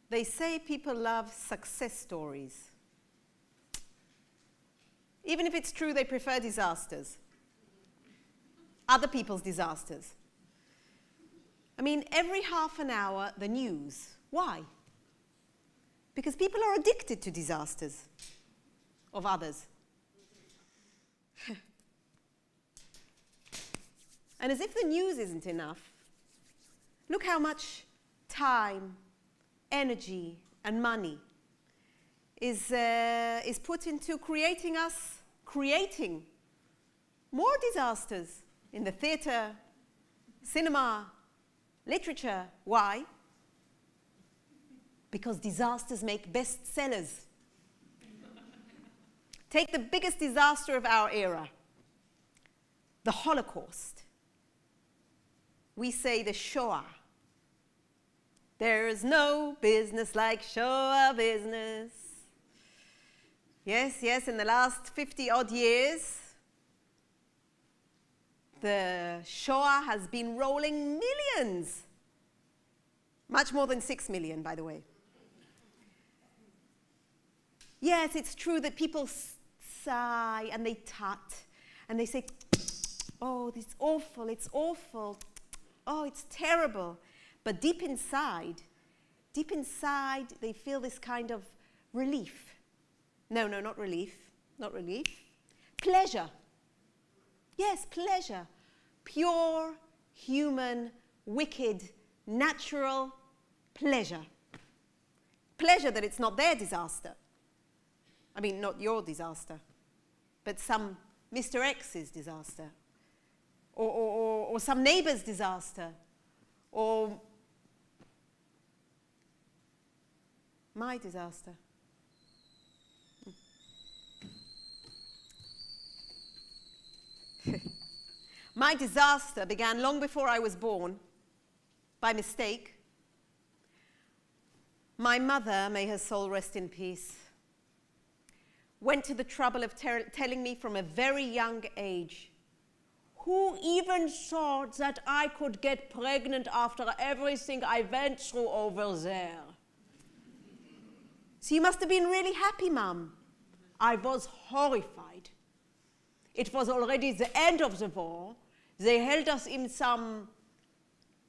They say people love success stories. Even if it's true, they prefer disasters. Other people's disasters. I mean, every half an hour, the news. Why? Because people are addicted to disasters of others. And as if the news isn't enough, look how much time, energy, and money is put into creating more disasters in the theater, cinema, literature. Why? Because disasters make bestsellers. Take the biggest disaster of our era, the Holocaust. We say the Shoah. There is no business like Shoah business. Yes, yes, in the last 50-odd years, the Shoah has been rolling millions. Much more than 6 million, by the way. Yes, it's true that people sigh and they tut and they say, oh, it's awful, it's awful. Oh, it's terrible. But deep inside, they feel this kind of relief. No, not relief, not relief. Pleasure. Yes, pleasure. Pure, human, wicked, natural pleasure. Pleasure that it's not their disaster. I mean, not your disaster, but some Mr. X's disaster. Or some neighbor's disaster. Or my disaster. My disaster began long before I was born, by mistake. My mother, may her soul rest in peace, went to the trouble of telling me from a very young age, who even thought that I could get pregnant after everything I went through over there? So you must have been really happy, Mum. I was horrified. It was already the end of the war. They held us in some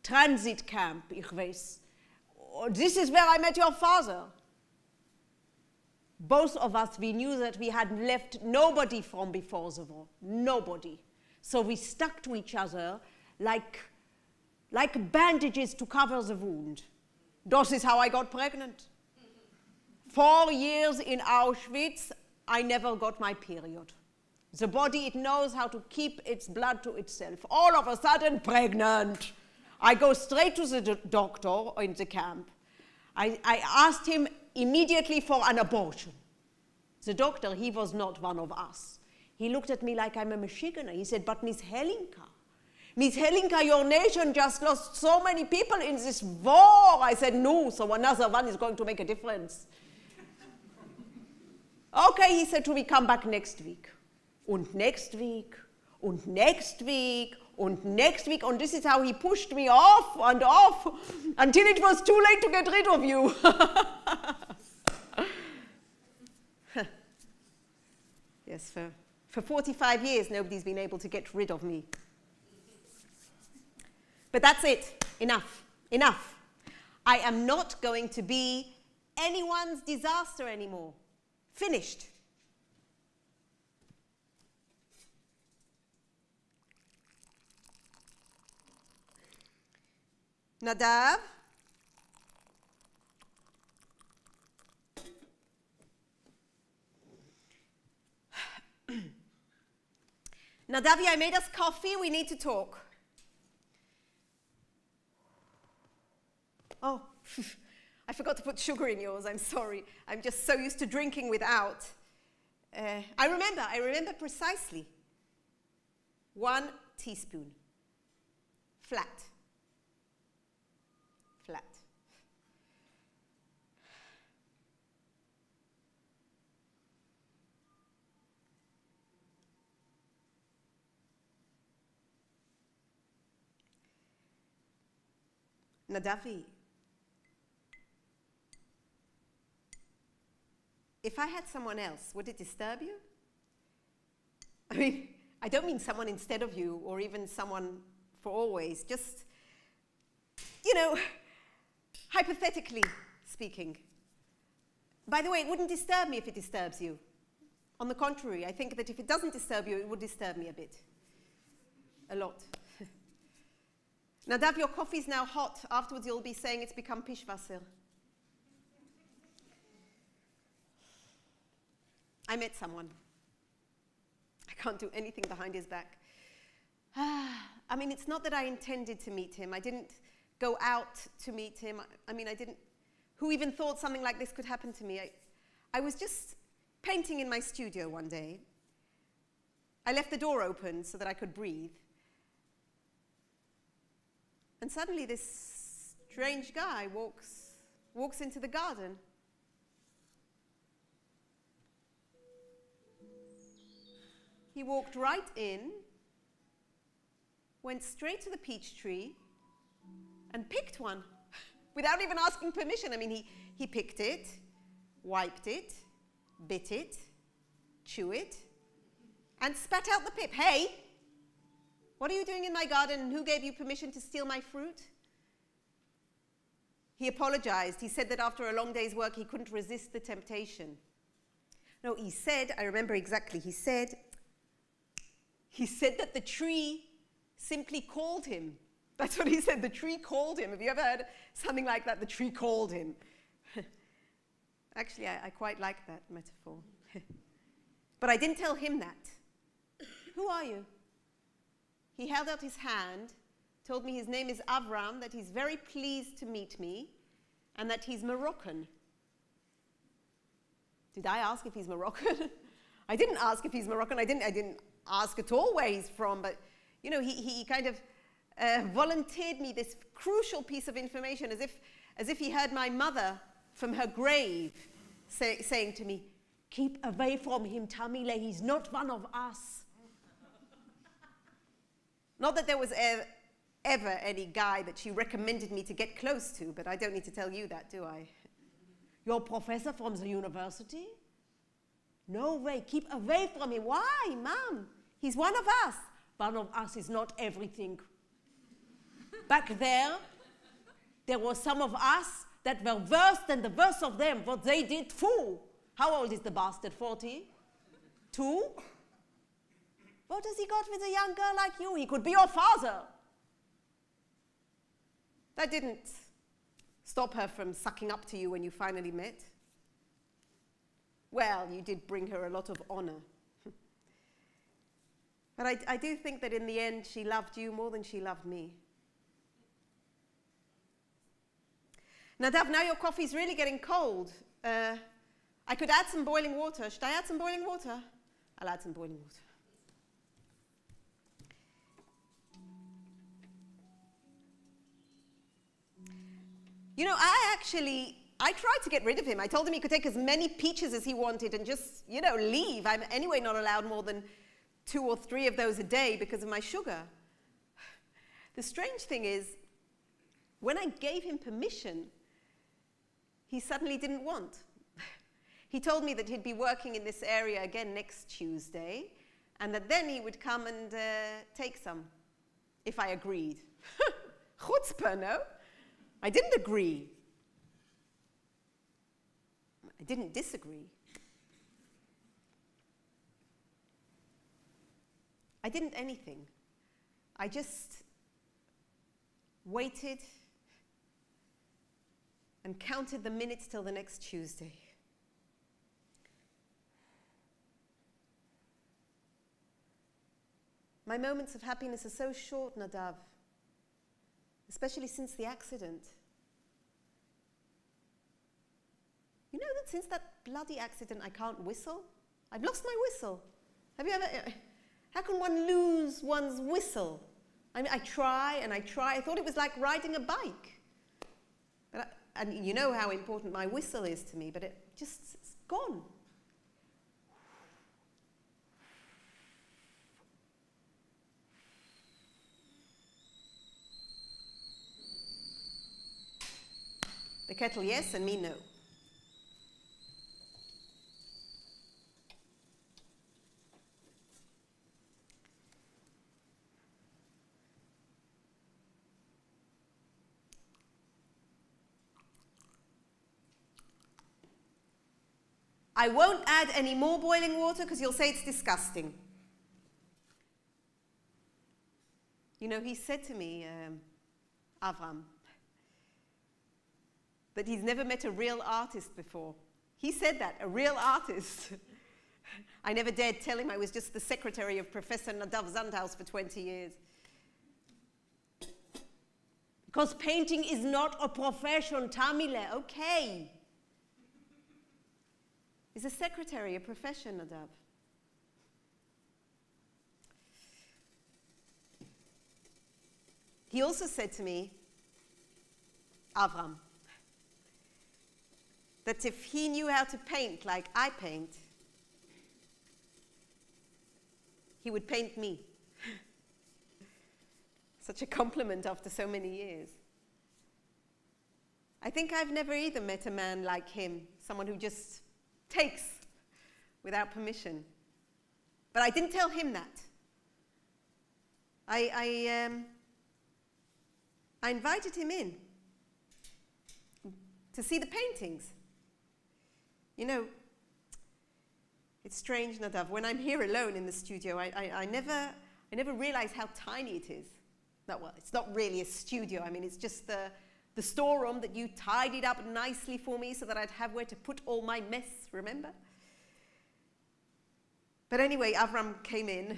transit camp, ich weiß. This is where I met your father. Both of us, we knew that we had left nobody from before the war. Nobody. So we stuck to each other like bandages to cover the wound. This is how I got pregnant. 4 years in Auschwitz, I never got my period. The body, it knows how to keep its blood to itself. All of a sudden, pregnant. I go straight to the doctor in the camp. I asked him immediately for an abortion. The doctor, he was not one of us. He looked at me like I'm a Michiganer. He said, but Miss Helinka, your nation just lost so many people in this war. I said, no, so another one is going to make a difference. Okay, he said to me, come back next week. Und next week, und next week, und next week. And this is how he pushed me off and off until it was too late to get rid of you. Yes, for 45 years, nobody's been able to get rid of me. But that's it. Enough. Enough. I am not going to be anyone's disaster anymore. Finished. Nadav. Nadavi, I made us coffee. We need to talk. Oh, I forgot to put sugar in yours. I'm sorry. I'm just so used to drinking without. I remember precisely. 1 teaspoon. Flat. Flat. Nadavi, if I had someone else, would it disturb you? I mean, I don't mean someone instead of you or even someone for always, just, you know, hypothetically speaking. By the way, it wouldn't disturb me if it disturbs you. On the contrary, I think that if it doesn't disturb you, it would disturb me a bit. A lot. Nadav, your coffee's now hot. Afterwards, you'll be saying it's become Pischwasser. I met someone. I can't do anything behind his back. I mean, it's not that I intended to meet him. I didn't go out to meet him. I mean, I didn't... Who even thought something like this could happen to me? I was just painting in my studio one day. I left the door open so that I could breathe. And suddenly this strange guy walks into the garden. He walked right in, went straight to the peach tree, and picked one without even asking permission. I mean, he picked it, wiped it, bit it, chewed it, and spat out the pip. Hey, what are you doing in my garden, and who gave you permission to steal my fruit? He apologized. He said that after a long day's work, he couldn't resist the temptation. No, he said, I remember exactly, he said that the tree simply called him. That's what he said, the tree called him. Have you ever heard something like that? The tree called him. Actually, I quite like that metaphor. But I didn't tell him that. Who are you? He held out his hand, told me his name is Avram, that he's very pleased to meet me, and that he's Moroccan. Did I ask if he's Moroccan? I didn't ask if he's Moroccan. I didn't ask at all where he's from, but you know, he kind of volunteered me this crucial piece of information as if he heard my mother from her grave saying to me, "Keep away from him, Tamile, he's not one of us." Not that there was ever any guy that she recommended me to get close to, but I don't need to tell you that, do I? Your professor from the university? No way, keep away from him. Why, Mom? He's one of us. One of us is not everything. Back there was some of us that were worse than the worst of them. What they did, fool. How old is the bastard, 40? 2? What has he got with a young girl like you? He could be your father. That didn't stop her from sucking up to you when you finally met. Well, you did bring her a lot of honor. But I do think that in the end, she loved you more than she loved me. Nadav, now your coffee's really getting cold. I could add some boiling water. Should I add some boiling water? I'll add some boiling water. You know, I tried to get rid of him. I told him he could take as many peaches as he wanted and just, you know, leave. I'm anyway not allowed more than 2 or 3 of those a day because of my sugar. The strange thing is, when I gave him permission, he suddenly didn't want. He told me that he'd be working in this area again next Tuesday, and that then he would come and take some, if I agreed. Chutzpah, no? I didn't agree. I didn't disagree. I didn't anything. I just waited and counted the minutes till the next Tuesday. My moments of happiness are so short, Nadav, especially since the accident. You know that since that bloody accident I can't whistle? I've lost my whistle. Have you ever... How can one lose one's whistle? I mean, I try and I try. I thought it was like riding a bike. And you know how important my whistle is to me, but it's gone. The kettle, yes, and me, no. I won't add any more boiling water because you'll say it's disgusting. You know, he said to me, Avram, that he's never met a real artist before. He said that, a real artist. I never dared tell him I was just the secretary of Professor Nadav Zandhaus for 20 years. Because painting is not a profession, Tamile, okay. Is a secretary a profession, Nadav? He also said to me, Avram, that if he knew how to paint like I paint, he would paint me. Such a compliment after so many years. I think I've never either met a man like him, someone who just takes without permission. But I didn't tell him that. I invited him in to see the paintings. You know, it's strange, Nadav, when I'm here alone in the studio, I never realize how tiny it is. No, well, it's not really a studio. I mean, it's just the storeroom that you tidied up nicely for me so that I'd have where to put all my mess, remember? But anyway, Avram came in.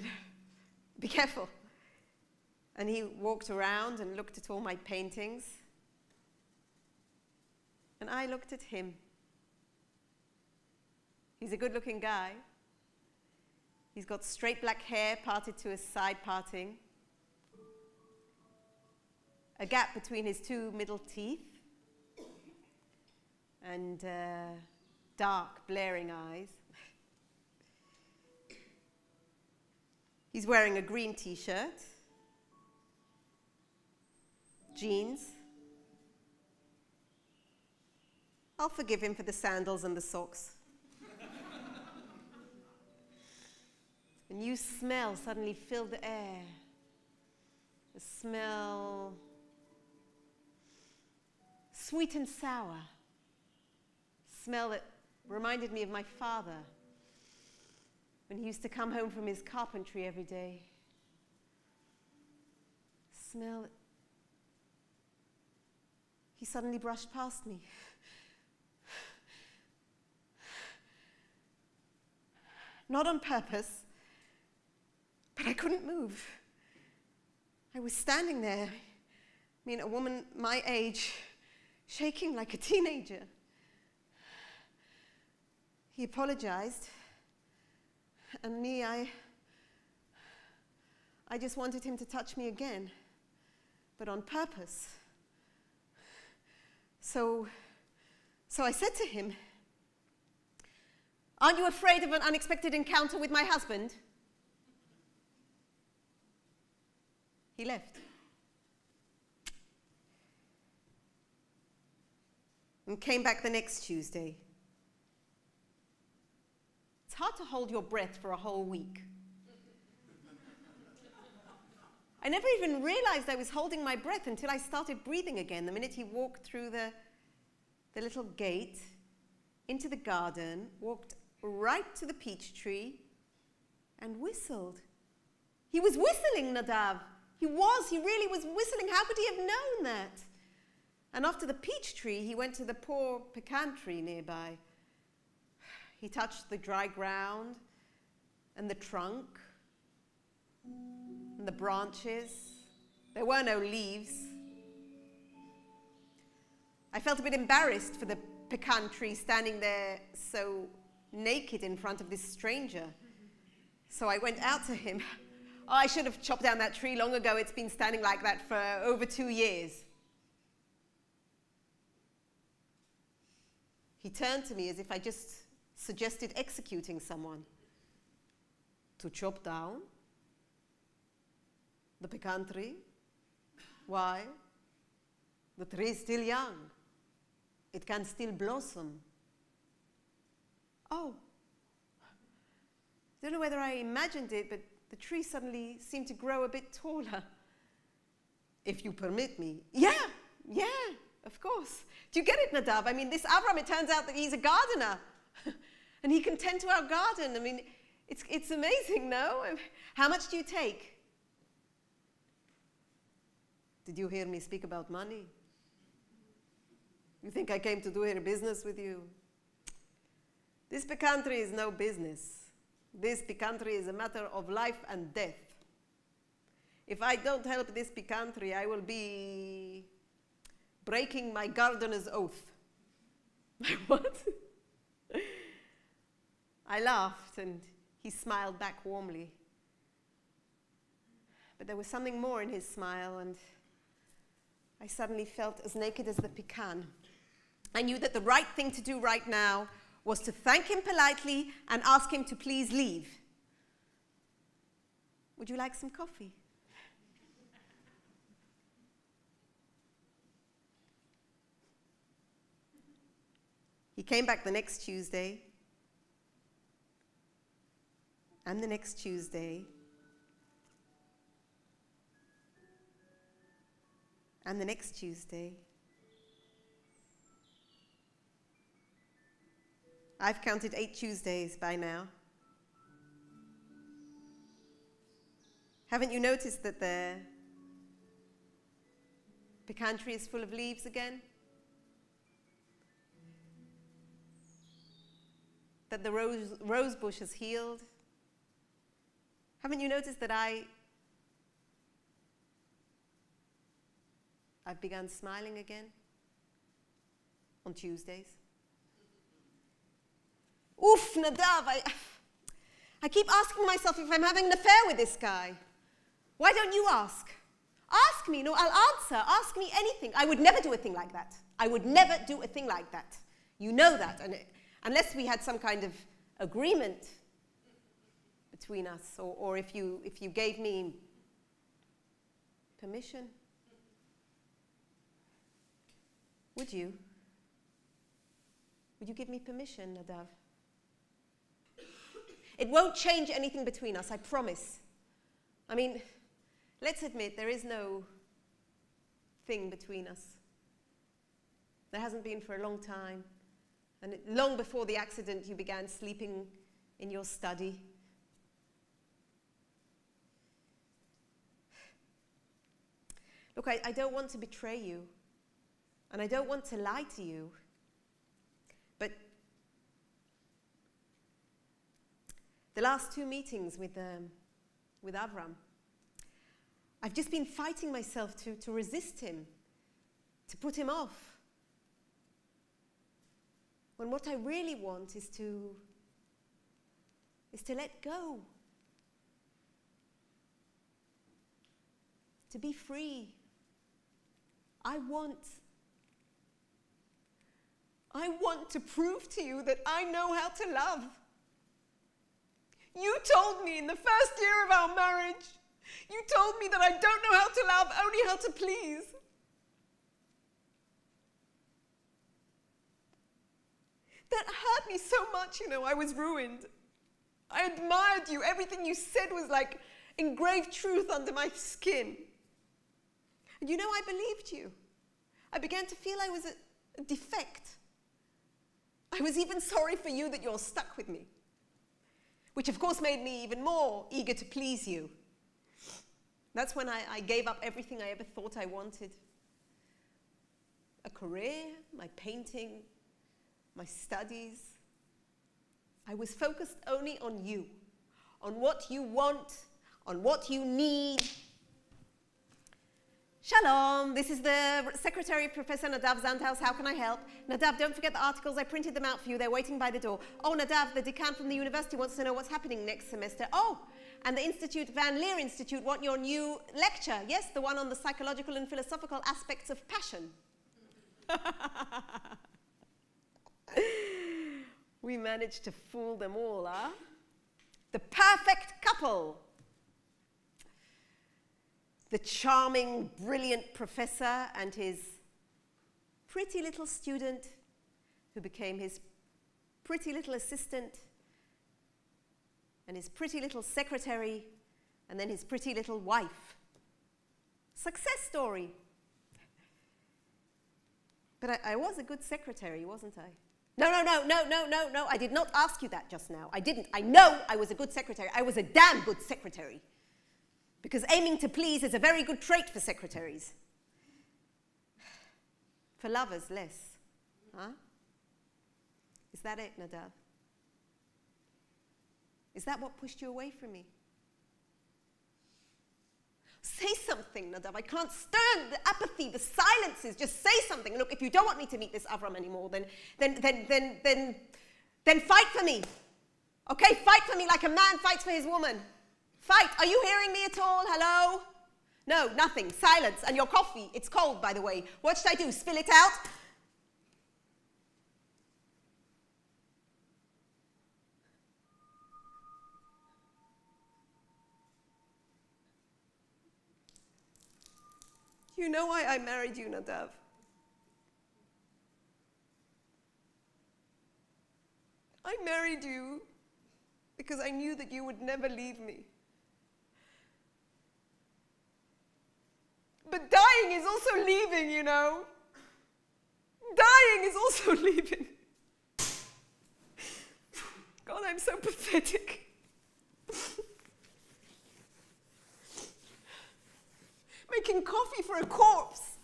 Be careful. And he walked around and looked at all my paintings. And I looked at him. He's a good-looking guy. He's got straight black hair parted to a side parting, a gap between his two middle teeth, and dark, blaring eyes. He's wearing a green t-shirt, jeans. I'll forgive him for the sandals and the socks. A new smell suddenly filled the air. A smell sweet and sour. Smell that reminded me of my father when he used to come home from his carpentry every day. Smell that he suddenly brushed past me. Not on purpose, but I couldn't move. I was standing there, I mean, a woman my age, shaking like a teenager. He apologized, and me, I just wanted him to touch me again, but on purpose. So I said to him, "Aren't you afraid of an unexpected encounter with my husband?" He left. And came back the next Tuesday. It's hard to hold your breath for a whole week. I never even realized I was holding my breath until I started breathing again, the minute he walked through the little gate into the garden, walked right to the peach tree, and whistled. He was whistling, Nadav. He really was whistling. How could he have known that? And after the peach tree, he went to the poor pecan tree nearby. He touched the dry ground and the trunk and the branches. There were no leaves. I felt a bit embarrassed for the pecan tree standing there so naked in front of this stranger. So I went out to him. Oh, I should have chopped down that tree long ago. It's been standing like that for over 2 years. He turned to me as if I just suggested executing someone. To chop down the pecan tree? Why? The tree is still young. It can still blossom. Oh. I don't know whether I imagined it, but the tree suddenly seemed to grow a bit taller. If you permit me. Yeah, of course. Do you get it, Nadav? I mean, this Avram, it turns out that he's a gardener. And he can tend to our garden. I mean, it's amazing, no? How much do you take? Did you hear me speak about money? You think I came to do here business with you? This country is no business. This country is a matter of life and death. If I don't help this country, I will be breaking my gardener's oath. What? I laughed, and he smiled back warmly. But there was something more in his smile, and I suddenly felt as naked as the pecan. I knew that the right thing to do right now was to thank him politely and ask him to please leave. Would you like some coffee? He came back the next Tuesday, and the next Tuesday, and the next Tuesday. I've counted 8 Tuesdays by now. Haven't you noticed that the pecan tree is full of leaves again? That the rose bush has healed? Haven't you noticed that I've begun smiling again on Tuesdays? Oof, Nadav, I keep asking myself if I'm having an affair with this guy. Why don't you ask? Ask me, no, I'll answer. Ask me anything. I would never do a thing like that. I would never do a thing like that. You know that. And unless we had some kind of agreement between us, or if you gave me permission. Would you? Would you give me permission, Nadav? It won't change anything between us, I promise. I mean, let's admit there is no thing between us. There hasn't been for a long time. And long before the accident, you began sleeping in your study. Look, I don't want to betray you. And I don't want to lie to you. But the last 2 meetings with Avram, I've just been fighting myself to resist him, to put him off. When what I really want is to let go. To be free. I want to prove to you that I know how to love. You told me in the first year of our marriage, you told me that I don't know how to love, only how to please. That hurt me so much, you know, I was ruined. I admired you. Everything you said was like engraved truth under my skin. And you know, I believed you. I began to feel I was a defect. I was even sorry for you that you're stuck with me, which of course made me even more eager to please you. That's when I gave up everything I ever thought I wanted. A career, my painting, my studies. I was focused only on you, on what you want, on what you need. Shalom, this is the secretary of Professor Nadav Zandhaus. How can I help? Nadav, don't forget the articles. I printed them out for you. They're waiting by the door. Oh, Nadav, the decan from the university wants to know what's happening next semester. Oh, and the Institute, Van Leer Institute, want your new lecture. Yes, the one on the psychological and philosophical aspects of passion. We managed to fool them all, huh? The perfect couple. The charming, brilliant professor and his pretty little student who became his pretty little assistant and his pretty little secretary and then his pretty little wife. Success story. But I was a good secretary, wasn't I? No, I did not ask you that just now. I didn't. I know I was a good secretary. I was a damn good secretary. Because aiming to please is a very good trait for secretaries. For lovers, less. Huh? Is that it, Nadav? Is that what pushed you away from me? Say something, Nadav. I can't stand the apathy, the silences. Just say something. Look, if you don't want me to meet this Avram anymore, then fight for me. Okay, fight for me like a man fights for his woman. Fight. Are you hearing me at all? Hello? No, nothing. Silence. And your coffee. It's cold, by the way. What should I do? Spill it out? You know why I married you, Nadav. I married you because I knew that you would never leave me. But dying is also leaving, you know. Dying is also leaving. God, I'm so pathetic. Making coffee for a corpse.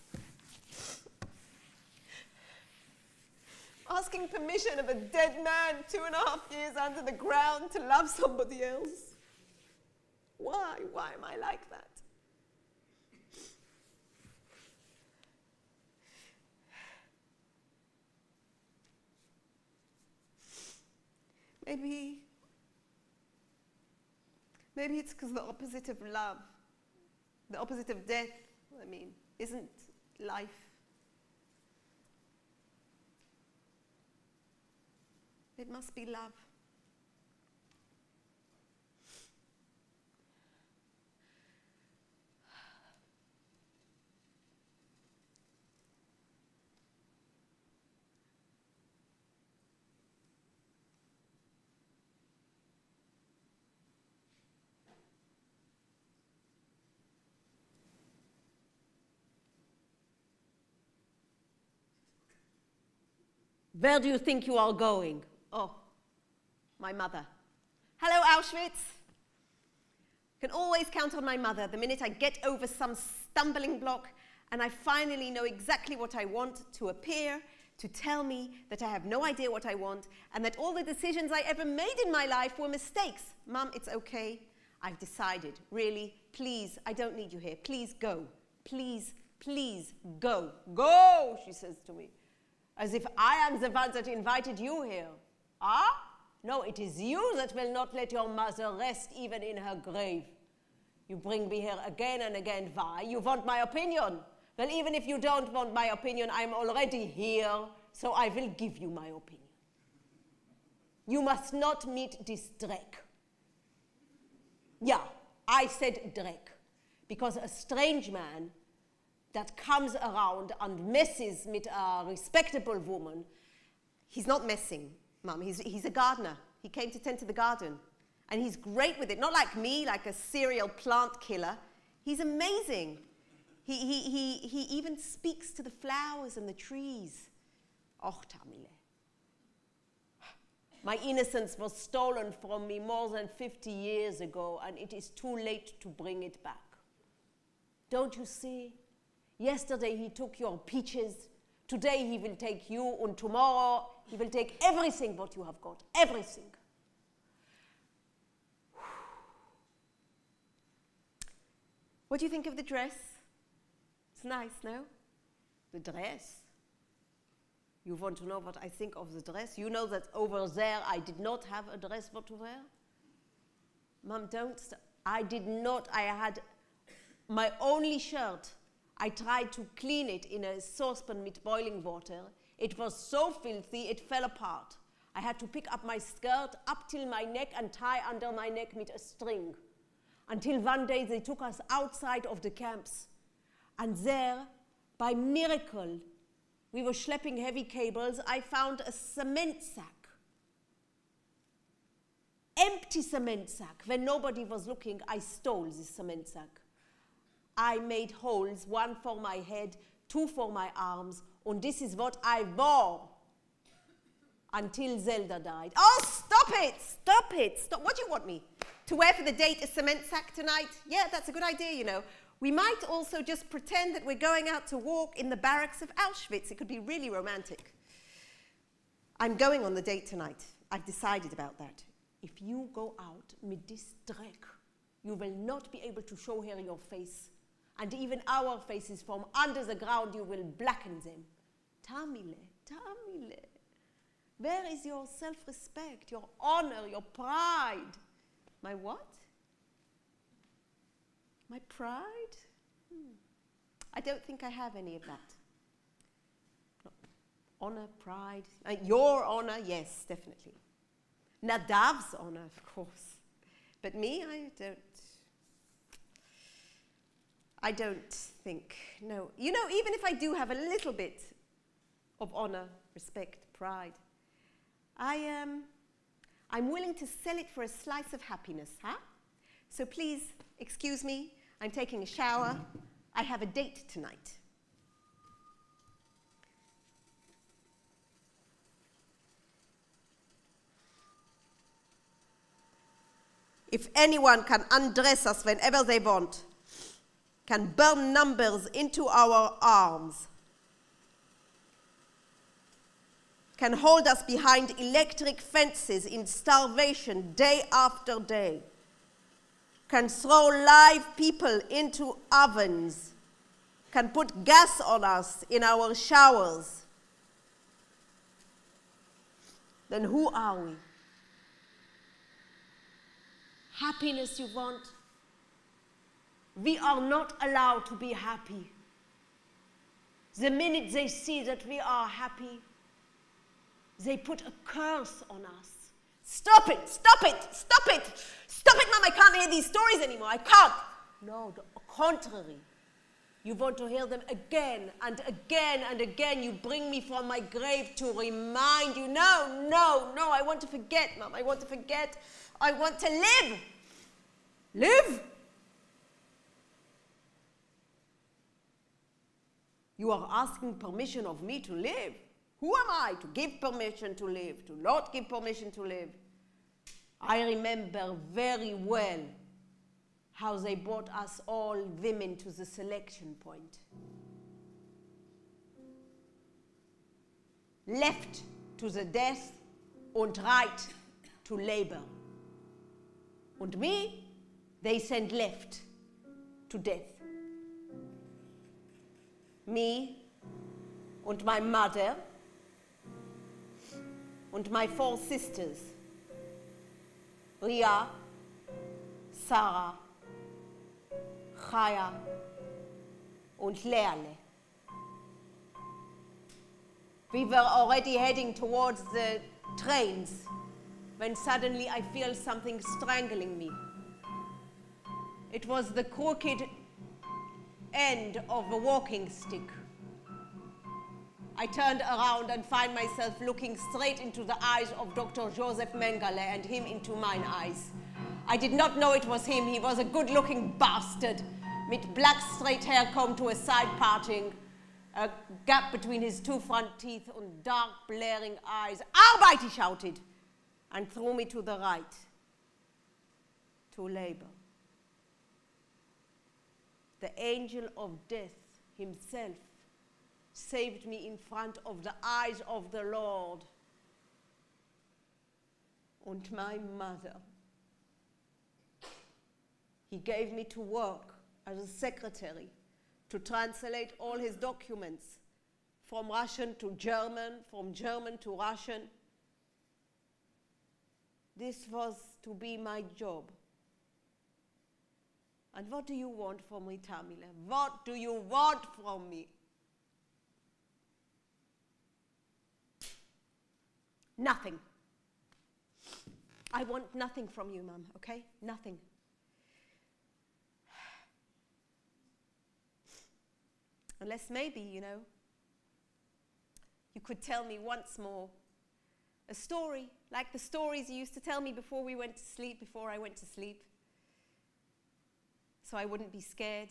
Asking permission of a dead man 2.5 years under the ground to love somebody else. Why? Why am I like that? Maybe it's because the opposite of love, the opposite of death, I mean, isn't life. It must be love. Where do you think you are going? Oh, my mother. Hello, Auschwitz. Can always count on my mother the minute I get over some stumbling block and I finally know exactly what I want to appear, to tell me that I have no idea what I want and that all the decisions I ever made in my life were mistakes. Mom, it's okay. I've decided. Really, please, I don't need you here. Please go. Please, please go. Go, she says to me. As if I am the one that invited you here. Ah? No, it is you that will not let your mother rest even in her grave. You bring me here again and again. Why? You want my opinion. Well, even if you don't want my opinion, I'm already here, so I will give you my opinion. You must not meet this Drek. Yeah, I said Drek, because a strange man that comes around and messes with a respectable woman. He's not messing, Mum. He's a gardener. He came to tend to the garden. And he's great with it. Not like me, like a serial plant killer. He's amazing. He even speaks to the flowers and the trees. Och, Tamile. My innocence was stolen from me more than 50 years ago, and it is too late to bring it back. Don't you see? Yesterday he took your peaches, today he will take you, and tomorrow he will take everything what you have got, everything. What do you think of the dress? It's nice, no? The dress? You want to know what I think of the dress? You know that over there I did not have a dress what to wear? Mom, I did not, I had my only shirt. I tried to clean it in a saucepan with boiling water. It was so filthy, it fell apart. I had to pick up my skirt up till my neck and tie under my neck with a string. Until one day they took us outside of the camps. And there, by miracle, we were schlepping heavy cables. I found a cement sack. Empty cement sack. When nobody was looking, I stole this cement sack. I made holes, 1 for my head, 2 for my arms, and this is what I wore. until Zelda died. Oh, stop it! Stop it! Stop. What do you want me? To wear for the date a cement sack tonight? Yeah, that's a good idea, you know. We might also just pretend that we're going out to walk in the barracks of Auschwitz. It could be really romantic. I'm going on the date tonight. I've decided about that. If you go out mit this Dreck, you will not be able to show her your face. And even our faces from under the ground, you will blacken them. Tamile, Tamile, where is your self-respect, your honor, your pride? My what? My pride? I don't think I have any of that. No. Honor, pride. Your honor, yes, definitely. Nadav's honor, of course. But me, I don't think, no. You know, even if I do have a little bit of honor, respect, pride, I'm willing to sell it for a slice of happiness, huh? So please, excuse me, I'm taking a shower. I have a date tonight. If anyone can undress us whenever they want, can burn numbers into our arms, can hold us behind electric fences in starvation day after day, can throw live people into ovens, can put gas on us in our showers, then who are we? Happiness you want? We are not allowed to be happy. The minute they see that we are happy, they put a curse on us. Stop it! Stop it! Stop it! Stop it, Mom! I can't hear these stories anymore. I can't! No, the contrary. You want to hear them again and again and again. You bring me from my grave to remind you. No, no, no, I want to forget, Mom. I want to forget. I want to live. Live? You are asking permission of me to live. Who am I to give permission to live, to not give permission to live? I remember very well how they brought us all women to the selection point. Left to the death and right to labor. And me, they sent left to death. Me and my mother and my 4 sisters, Ria, Sarah, Chaya, and Leale. We were already heading towards the trains when suddenly I feel something strangling me. It was the crooked end of a walking stick. I turned around and find myself looking straight into the eyes of Dr. Joseph Mengele and him into mine eyes. I did not know it was him. He was a good-looking bastard with black straight hair combed to a side parting, a gap between his 2 front teeth and dark blaring eyes. Arbeit, he shouted, and threw me to the right, to labor. The angel of death himself saved me in front of the eyes of the Lord. And my mother. He gave me to work as a secretary to translate all his documents from Russian to German, from German to Russian. This was to be my job. And what do you want from me, Tamile? What do you want from me? Nothing. I want nothing from you, Mom, okay? Nothing. Unless maybe, you know, you could tell me once more a story, like the stories you used to tell me before we went to sleep, before I went to sleep, so I wouldn't be scared.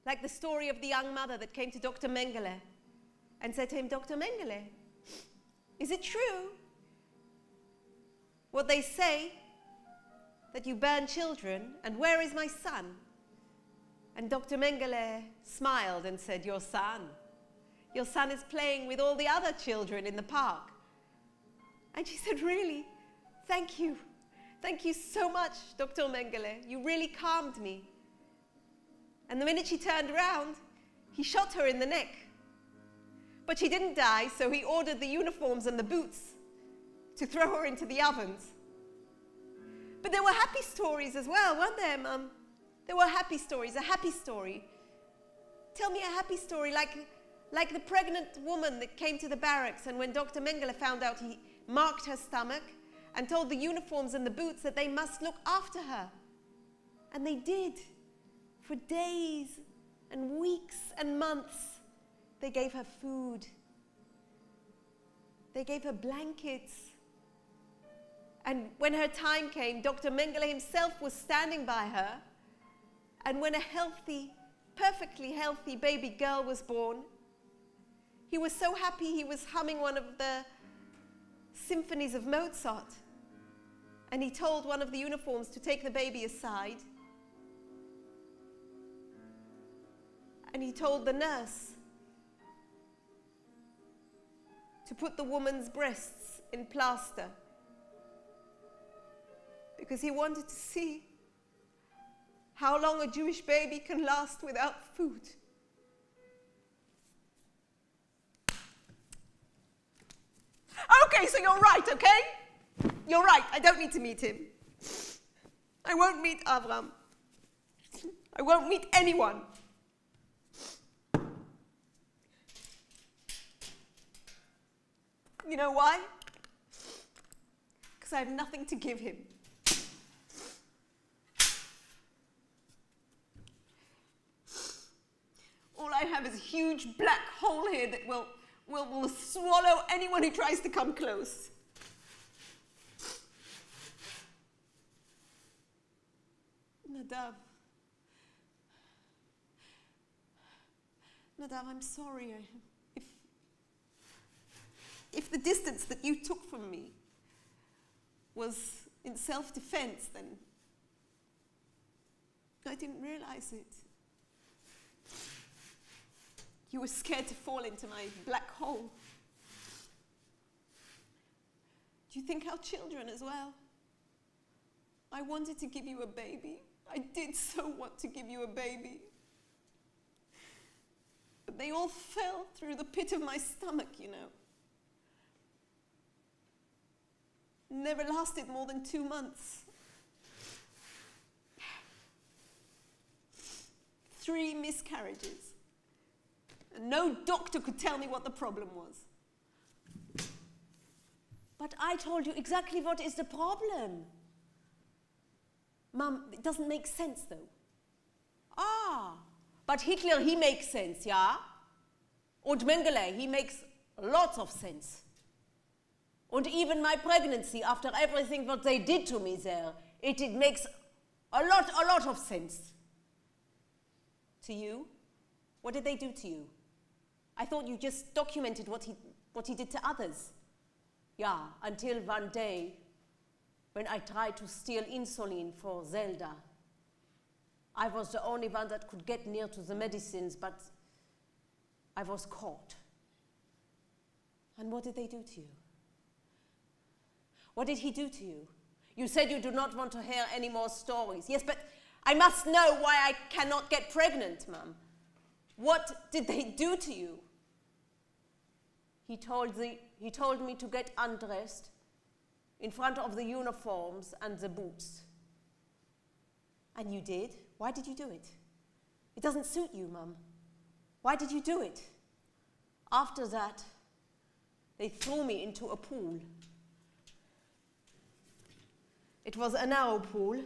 Like the story of the young mother that came to Dr. Mengele and said to him, Dr. Mengele, Is it true what they say, that you burn children, and where is my son? And Dr. Mengele smiled and said, your son is playing with all the other children in the park. And she said, really? Thank you. Thank you so much, Dr. Mengele. You really calmed me. And the minute she turned around, he shot her in the neck. But she didn't die, so he ordered the uniforms and the boots to throw her into the ovens. But there were happy stories as well, weren't there, Mum? There were happy stories, a happy story. Tell me a happy story, like the pregnant woman that came to the barracks, and when Dr. Mengele found out, he marked her stomach and told the uniforms and the boots that they must look after her. And they did. For days and weeks and months, they gave her food. They gave her blankets. And when her time came, Dr. Mengele himself was standing by her. And when a healthy, perfectly healthy baby girl was born, he was so happy he was humming one of the symphonies of Mozart. And he told one of the uniforms to take the baby aside. And he told the nurse to put the woman's breasts in plaster, because he wanted to see how long a Jewish baby can last without food. Okay, so you're right, okay? You're right, I don't need to meet him. I won't meet Avram. I won't meet anyone. You know why? Because I have nothing to give him. All I have is a huge black hole here that will swallow anyone who tries to come close. Nadav, I'm sorry. If the distance that you took from me was in self-defense, then I didn't realize it. You were scared to fall into my black hole. Do you think our children as well? I wanted to give you a baby. I did so want to give you a baby. But they all fell through the pit of my stomach, you know. Never lasted more than 2 months. 3 miscarriages. And no doctor could tell me what the problem was. But I told you exactly what is the problem. Mom, it doesn't make sense though. Ah, but Hitler, he makes sense, yeah? And Mengele, he makes lots of sense. And even my pregnancy, after everything what they did to me there, it makes a lot of sense. To you? What did they do to you? I thought you just documented what he did to others. Yeah, until one day, when I tried to steal insulin for Zelda. I was the only one that could get near to the medicines, but I was caught. And what did they do to you? What did he do to you? You said you do not want to hear any more stories. Yes, but I must know why I cannot get pregnant, Mum. What did they do to you? He told me to get undressed in front of the uniforms and the boots. And you did? Why did you do it? It doesn't suit you, Mum. Why did you do it? After that, they threw me into a pool. It was a narrow pool,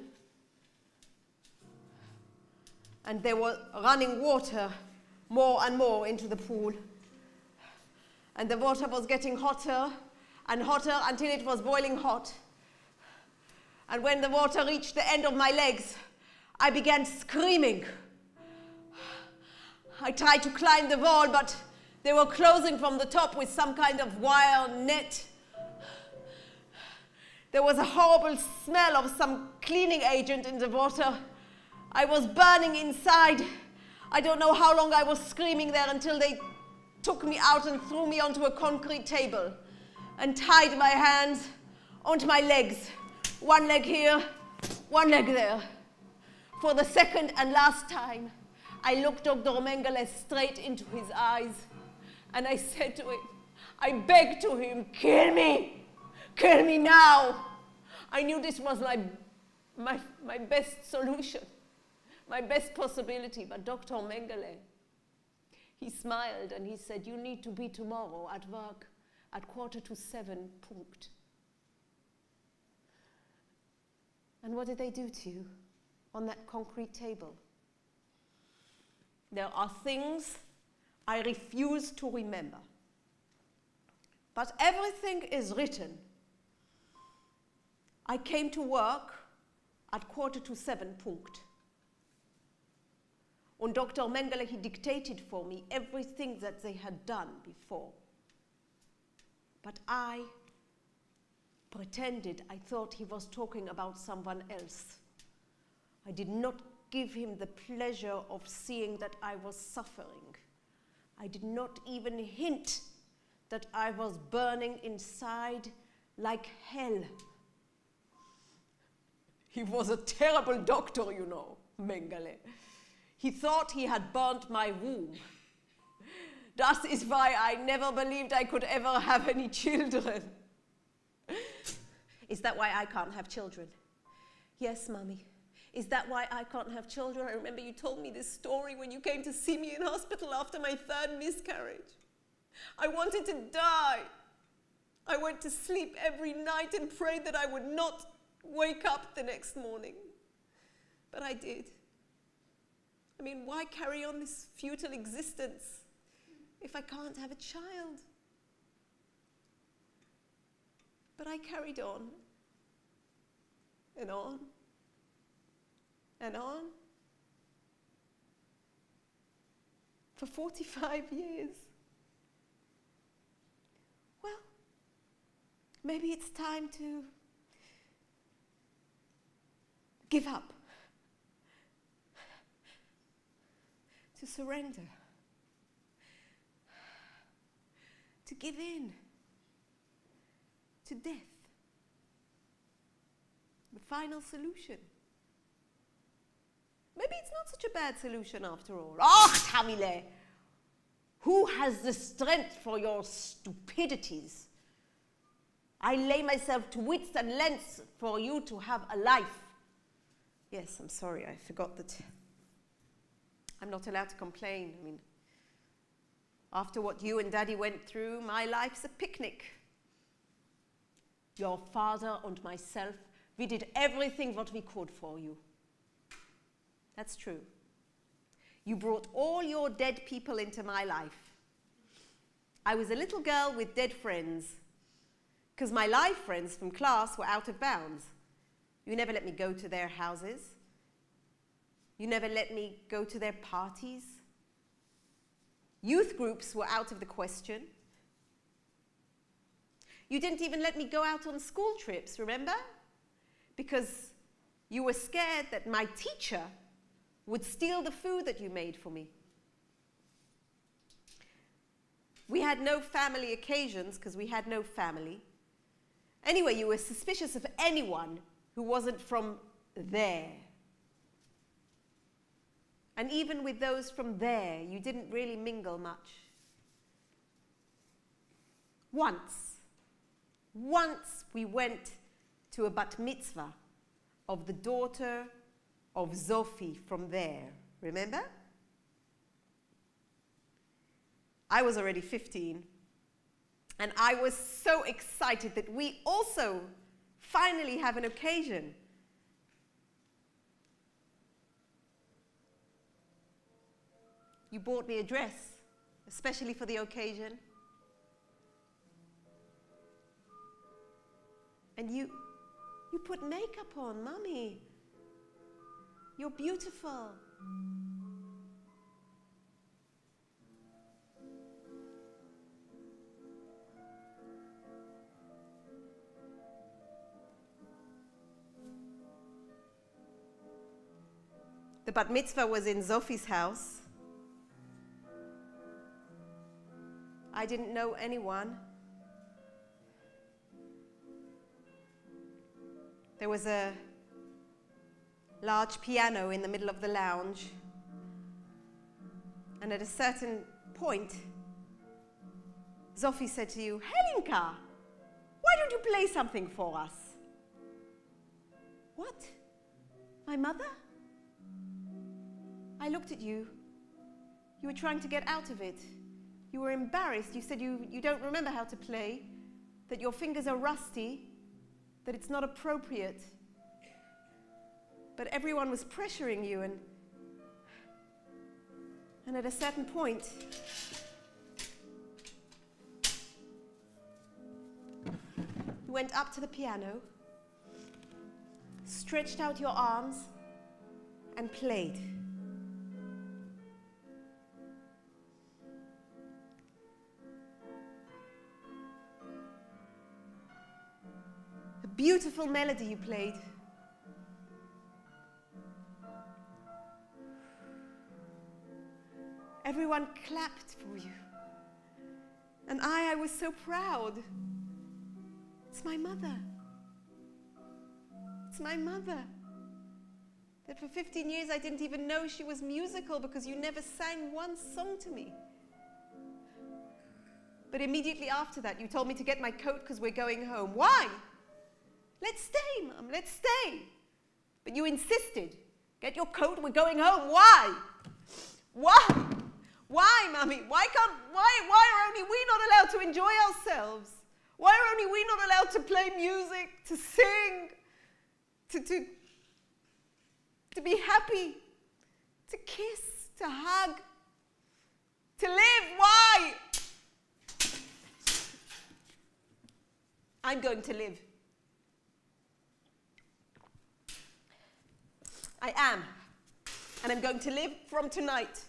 and there was running water more and more into the pool. And the water was getting hotter and hotter until it was boiling hot. And when the water reached the end of my legs, I began screaming. I tried to climb the wall, but They were closing from the top with some kind of wire net. There was a horrible smell of some cleaning agent in the water. I was burning inside. I don't know how long I was screaming there until they took me out and threw me onto a concrete table and tied my hands onto my legs. One leg here, one leg there. For the second and last time, I looked Dr. Mengele straight into his eyes and I said to him, I begged to him, kill me now. I knew this was my best solution, my best possibility, but Dr. Mengele, he smiled and he said, you need to be tomorrow at work at 6:45 punct. And what did they do to you on that concrete table? There are things I refuse to remember. But everything is written. I came to work at 6:45 punct. And Dr. Mengele, he dictated for me everything that they had done before. But I pretended I thought he was talking about someone else. I did not give him the pleasure of seeing that I was suffering. I did not even hint that I was burning inside like hell. He was a terrible doctor, you know, Mengele. He thought he had burnt my womb. That is why I never believed I could ever have any children. Is that why I can't have children? Yes, Mummy. Is that why I can't have children? I remember you told me this story when you came to see me in hospital after my 3rd miscarriage. I wanted to die. I went to sleep every night and prayed that I would not wake up the next morning. But I did. I mean, why carry on this futile existence if I can't have a child? But I carried on, and on, and on, for 45 years. Well, maybe it's time to give up, to surrender, to give in to death. The final solution. Maybe it's not such a bad solution after all. Oh, Tamile! Who has the strength for your stupidities? I lay myself to width and length for you to have a life. Yes, I'm sorry, I forgot that I'm not allowed to complain. I mean, after what you and Daddy went through, my life's a picnic. Your father and myself, we did everything what we could for you. That's true. You brought all your dead people into my life. I was a little girl with dead friends, because my live friends from class were out of bounds. You never let me go to their houses. You never let me go to their parties. Youth groups were out of the question. You didn't even let me go out on school trips, remember? Because you were scared that my teacher would steal the food that you made for me. We had no family occasions because we had no family. Anyway, you were suspicious of anyone who wasn't from there. And even with those from there, you didn't really mingle much. Once we went to a bat mitzvah of the daughter of Zofi from there, remember? I was already 15, and I was so excited that we also finally have an occasion. You bought me a dress, especially for the occasion. And you put makeup on, Mommy. You're beautiful. The bat mitzvah was in Zofie's house. I didn't know anyone. There was a large piano in the middle of the lounge. And at a certain point, Zofie said to you, Helinka, why don't you play something for us? What? My mother? I looked at you. You were trying to get out of it. You were embarrassed. You said you don't remember how to play, that your fingers are rusty, that it's not appropriate. But everyone was pressuring you, and at a certain point, you went up to the piano, stretched out your arms, and played. A beautiful melody you played. Everyone clapped for you. And I was so proud. It's my mother. It's my mother. That for 15 years I didn't even know she was musical because you never sang one song to me. But immediately after that, you told me to get my coat because we're going home. Why? Let's stay, Mum, let's stay. But you insisted. Get your coat, we're going home. Why? Why? Why, Mummy? Why are only we not allowed to enjoy ourselves? Why are only we not allowed to play music, to sing, to be happy, to kiss, to hug, to live? Why? I'm going to live. I am. And I'm going to live from tonight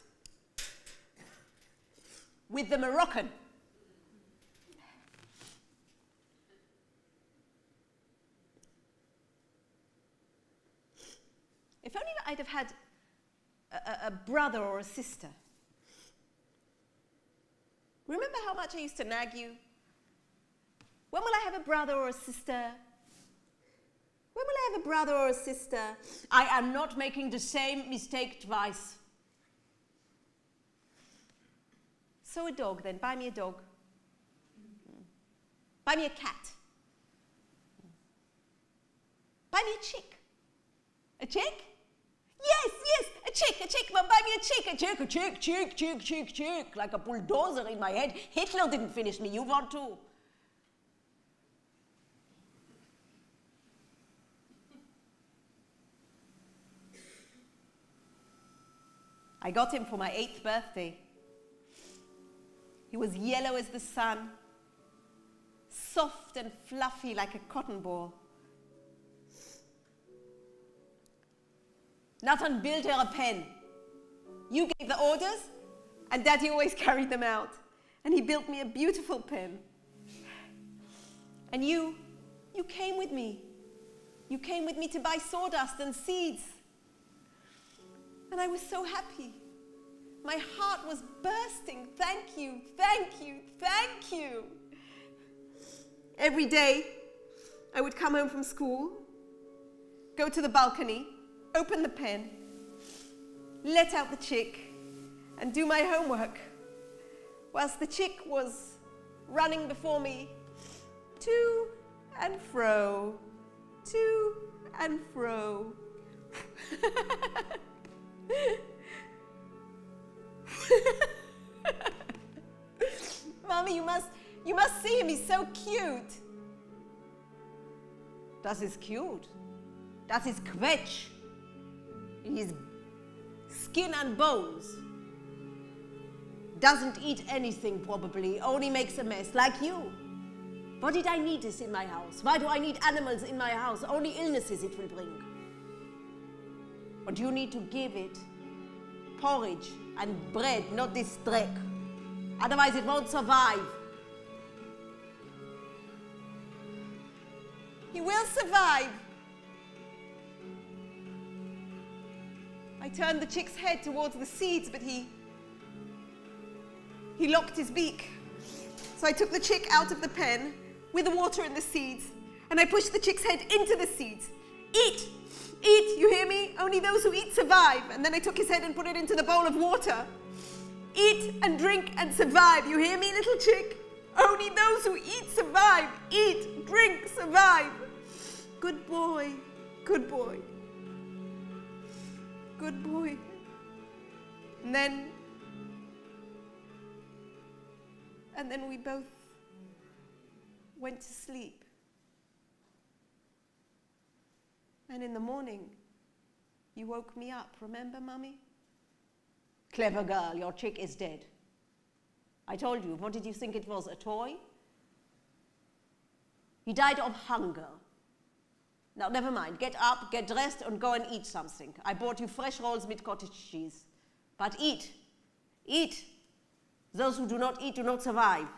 with the Moroccan. If only I'd have had a brother or a sister. Remember how much I used to nag you? When will I have a brother or a sister? When will I have a brother or a sister? I am not making the same mistake twice. So a dog then, buy me a dog. Buy me a cat. Buy me a chick. A chick? Yes, a chick, Mom, buy me a chick, like a bulldozer in my head. Hitler didn't finish me, you want to? I got him for my 8th birthday. He was yellow as the sun, soft and fluffy like a cotton ball. Nathan built her a pen. You gave the orders, and Daddy always carried them out. And he built me a beautiful pen. And you came with me. You came with me to buy sawdust and seeds. And I was so happy. My heart was bursting. Thank you, thank you, thank you. Every day, I would come home from school, go to the balcony, open the pen, let out the chick, and do my homework, whilst the chick was running before me, to and fro, to and fro. Mommy, you must see him, he's so cute. Das ist cute. Das ist Quetsch. He's skin and bones. Doesn't eat anything probably, only makes a mess, like you. Why did I need this in my house? Why do I need animals in my house? Only illnesses it will bring. But you need to give it porridge and bread, not this dreck. Otherwise it won't survive. He will survive. I I turned the chick's head towards the seeds, but he locked his beak. So I took the chick out of the pen with the water and the seeds, and I pushed the chick's head into the seeds. Eat! Eat, you hear me? Only those who eat survive. And then I took his head and put it into the bowl of water. Eat and drink and survive. You hear me, little chick? Only those who eat survive. Eat, drink, survive. Good boy. Good boy. Good boy. And then we both went to sleep. And in the morning, you woke me up. Remember, Mummy? Clever girl, your chick is dead. I told you, what did you think it was, a toy? He died of hunger. Now, never mind. Get up, get dressed, and go and eat something. I bought you fresh rolls with cottage cheese. But eat. Eat. Those who do not eat do not survive.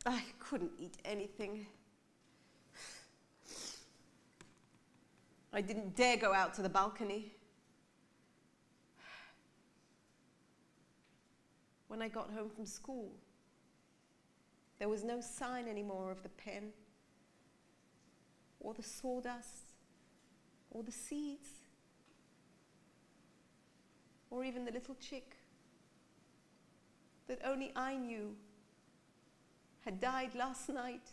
I couldn't eat anything. I didn't dare go out to the balcony. When I got home from school, there was no sign anymore of the pen, or the sawdust, or the seeds, or even the little chick that only I knew had died last night,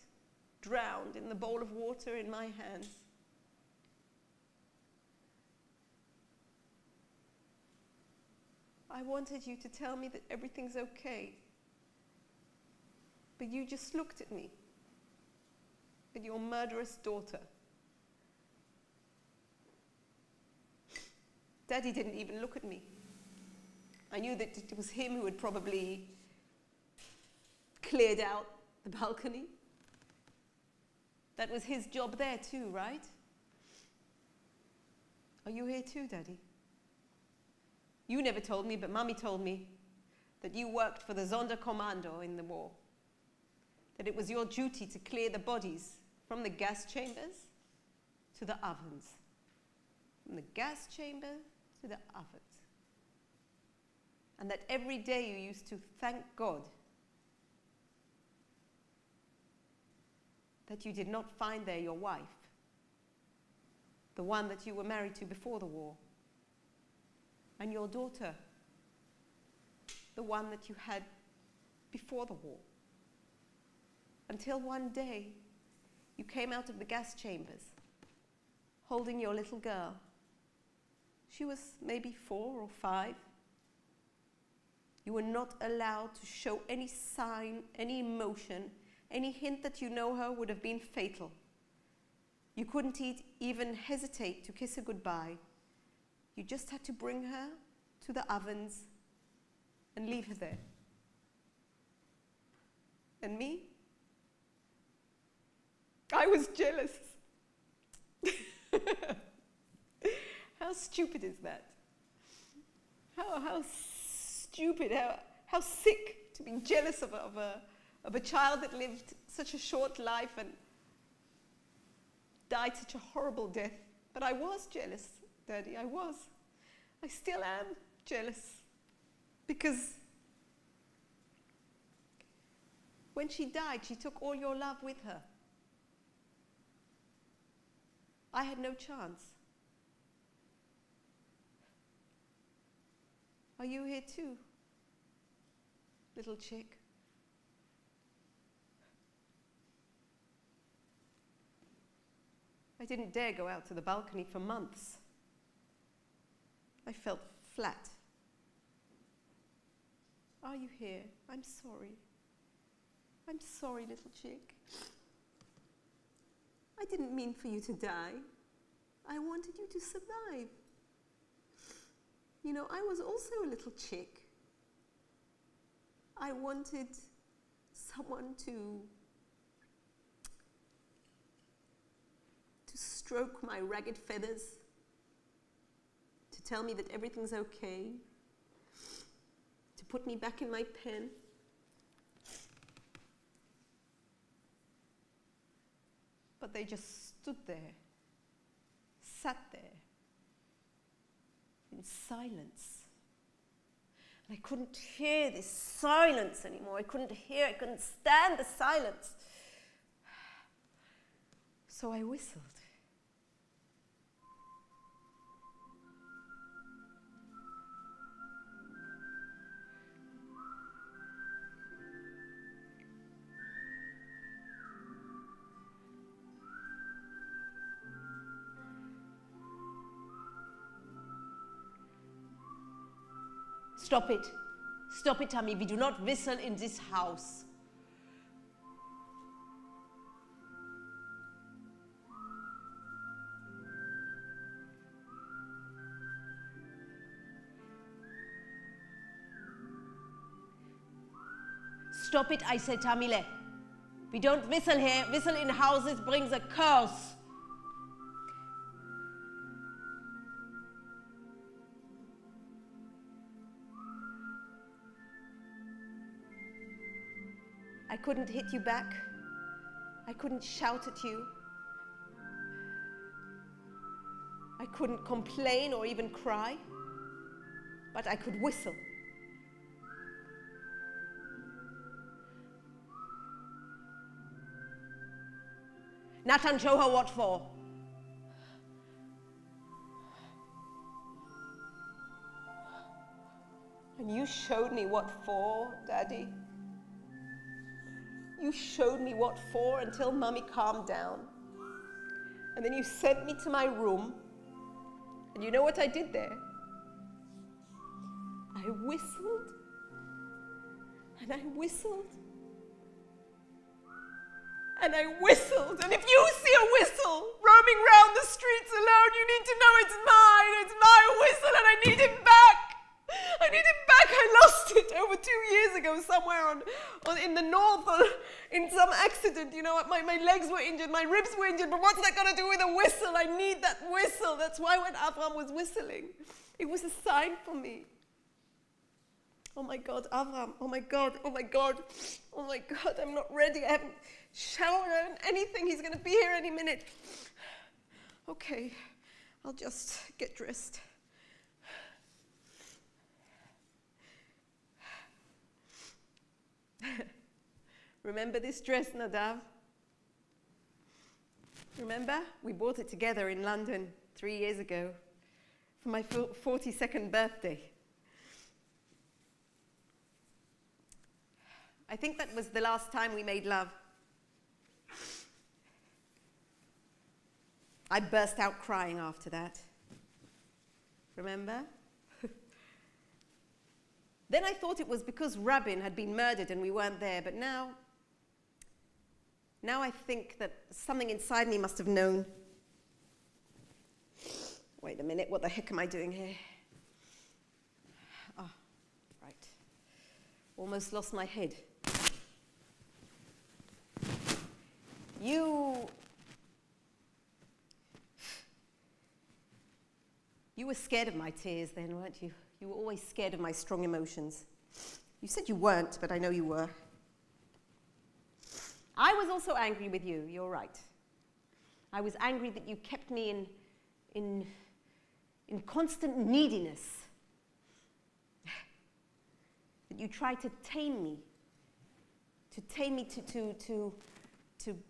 drowned in the bowl of water in my hands. I wanted you to tell me that everything's okay, but you just looked at me, at your murderous daughter. Daddy didn't even look at me. I knew that it was him who had probably cleared out the balcony. That was his job there too, right? Are you here too, Daddy? You never told me, but Mummy told me that you worked for the Sonderkommando in the war. That it was your duty to clear the bodies from the gas chambers to the ovens. From the gas chamber to the ovens. And that every day you used to thank God that you did not find there your wife, the one that you were married to before the war, and your daughter, the one that you had before the war. Until one day, you came out of the gas chambers, holding your little girl. She was maybe 4 or 5. You were not allowed to show any sign, any emotion, any hint that you know her would have been fatal. You couldn't even hesitate to kiss her goodbye. You just had to bring her to the ovens and leave her there. And me? I was jealous. How stupid is that? How stupid, how sick to be jealous of a child that lived such a short life and died such a horrible death. But I was jealous, Daddy, I was. I still am jealous. Because when she died, she took all your love with her. I had no chance. Are you here too, little chick? I didn't dare go out to the balcony for months. I felt flat. Are you here? I'm sorry. I'm sorry, little chick. I didn't mean for you to die. I wanted you to survive. You know, I was also a little chick. I wanted someone to stroke my ragged feathers, to tell me that everything's okay, to put me back in my pen. But they just stood there, sat there, in silence. And I couldn't hear this silence anymore. I couldn't stand the silence. So I whistled. Stop it. Stop it, Tammy. We do not whistle in this house. Stop it, I said, Tamile. We don't whistle here. Whistle in houses brings a curse. I couldn't hit you back. I couldn't shout at you. I couldn't complain or even cry, but I could whistle. Nathan, show her what for. And you showed me what for, Daddy. You showed me what for until Mummy calmed down. And then you sent me to my room. And you know what I did there? I whistled. And I whistled. And I whistled. And if you see a whistle roaming round the streets alone, you need to know it's mine. It's my whistle and I need it back. I need it back. I lost it over 2 years ago somewhere in the north or in some accident. You know, my legs were injured, my ribs were injured, but what's that got to do with a whistle? I need that whistle. That's why when Avram was whistling, it was a sign for me. Oh my God, Avram, oh my God, oh my God, oh my God, I'm not ready. I haven't showered or anything. He's going to be here any minute. Okay, I'll just get dressed. Remember this dress, Nadav? Remember? We bought it together in London 3 years ago for my 42nd birthday. I think that was the last time we made love. I burst out crying after that. Remember? Then I thought it was because Rabin had been murdered and we weren't there, but now I think that something inside me must have known. Wait a minute, what the heck am I doing here? Ah, right. Almost lost my head. You were scared of my tears then, weren't you? You were always scared of my strong emotions. You said you weren't, but I know you were. I was also angry with you, you're right. I was angry that you kept me in constant neediness. That you tried to tame me.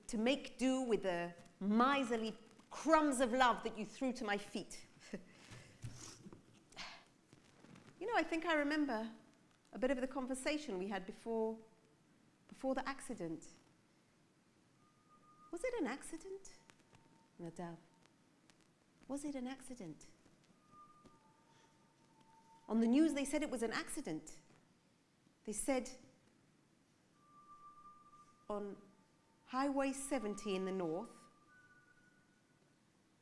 To make do with the miserly crumbs of love that you threw to my feet. You know, I think I remember a bit of the conversation we had before the accident. Was it an accident, Nadav? Was it an accident? On the news, they said it was an accident. They said on Highway 70 in the north,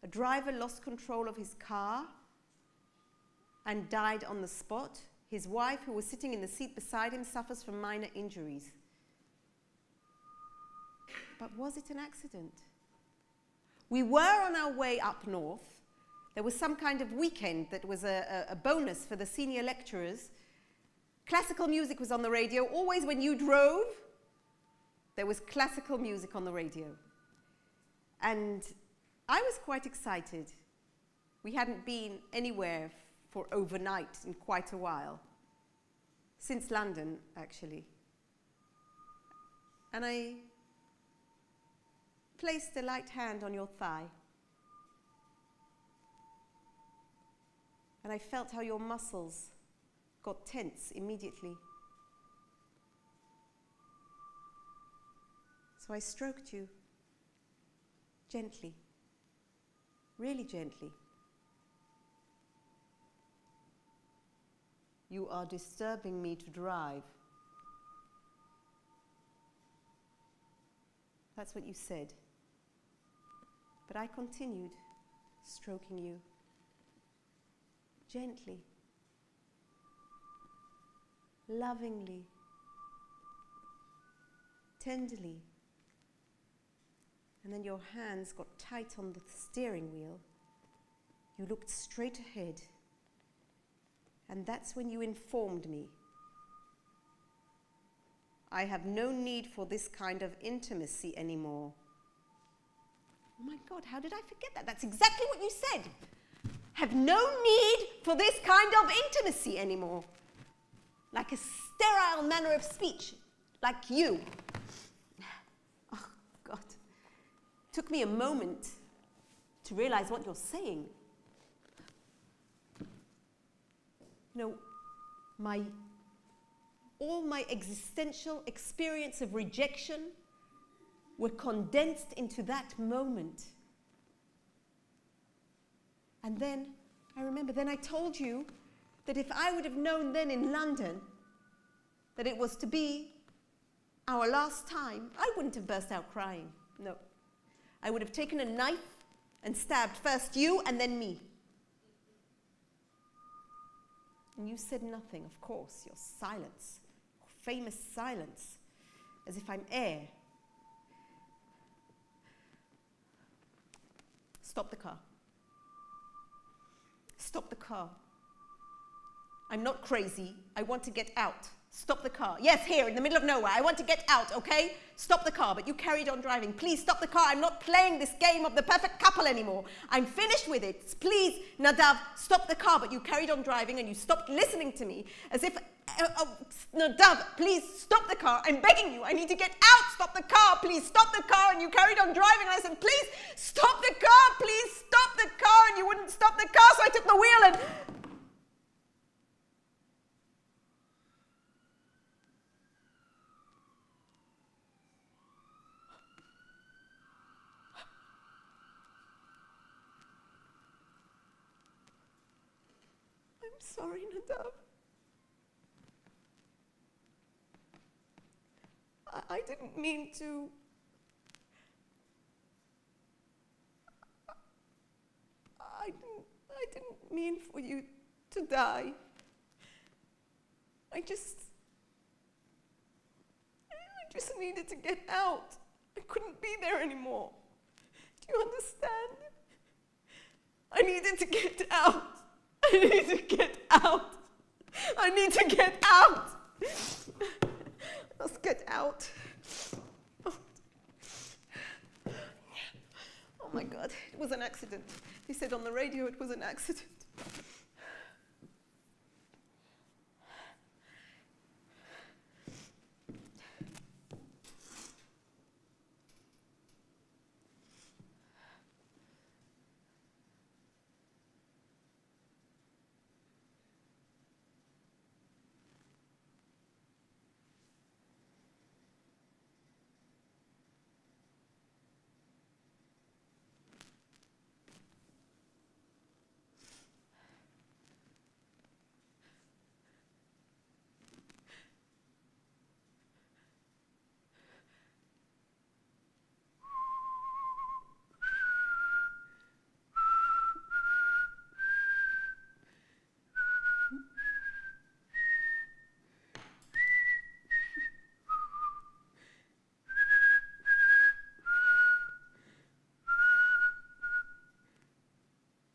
a driver lost control of his car and died on the spot. His wife, who was sitting in the seat beside him, suffers from minor injuries. But was it an accident? We were on our way up north. There was some kind of weekend that was a bonus for the senior lecturers. Classical music was on the radio. Always when you drove, there was classical music on the radio. And I was quite excited. We hadn't been anywhere for overnight in quite a while. Since London, actually. And I placed a light hand on your thigh. And I felt how your muscles got tense immediately. So I stroked you gently, really gently. You are disturbing me to drive. That's what you said. But I continued stroking you gently, lovingly, tenderly. And then your hands got tight on the steering wheel. You looked straight ahead. And that's when you informed me. I have no need for this kind of intimacy anymore. Oh my God, how did I forget that? That's exactly what you said. Have no need for this kind of intimacy anymore. Like a sterile manner of speech, like you. Oh God. It took me a moment to realize what you're saying. You know, all my existential experience of rejection were condensed into that moment. And then, I remember, then I told you that if I would have known then in London that it was to be our last time, I wouldn't have burst out crying, no. I would have taken a knife and stabbed first you and then me. And you said nothing, of course, your silence, your famous silence, as if I'm air. Stop the car. Stop the car. I'm not crazy. I want to get out. Stop the car. Yes, here, in the middle of nowhere. I want to get out, okay? Stop the car, but you carried on driving. Please stop the car. I'm not playing this game of the perfect couple anymore. I'm finished with it. Please, Nadav, stop the car. But you carried on driving and you stopped listening to me as if, Nadav, please stop the car. I'm begging you. I need to get out. Stop the car. Please stop the car. And you carried on driving. And I said, please stop the car. Please stop the car. And you wouldn't stop the car, so I took the wheel and... Sorry, Nadav. I didn't mean to. I didn't mean for you to die. I just needed to get out. I couldn't be there anymore. Do you understand? I needed to get out. I need to get out. I need to get out. Let's get out. Oh my God, it was an accident. They said on the radio it was an accident.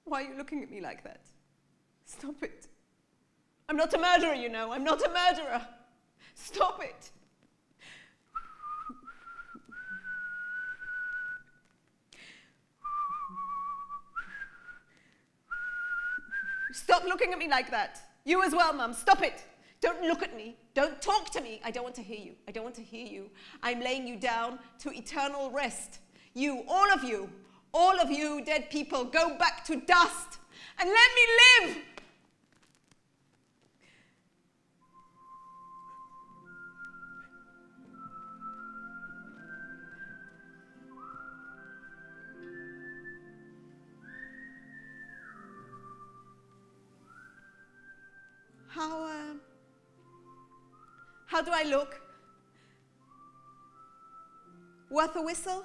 Why are you looking at me like that? Stop it. I'm not a murderer, you know. I'm not a murderer. Stop it. Stop looking at me like that. You as well, Mum. Stop it. Don't look at me. Don't talk to me. I don't want to hear you. I don't want to hear you. I'm laying you down to eternal rest. You, all of you dead people, go back to dust and let me live. How do I look? Worth a whistle?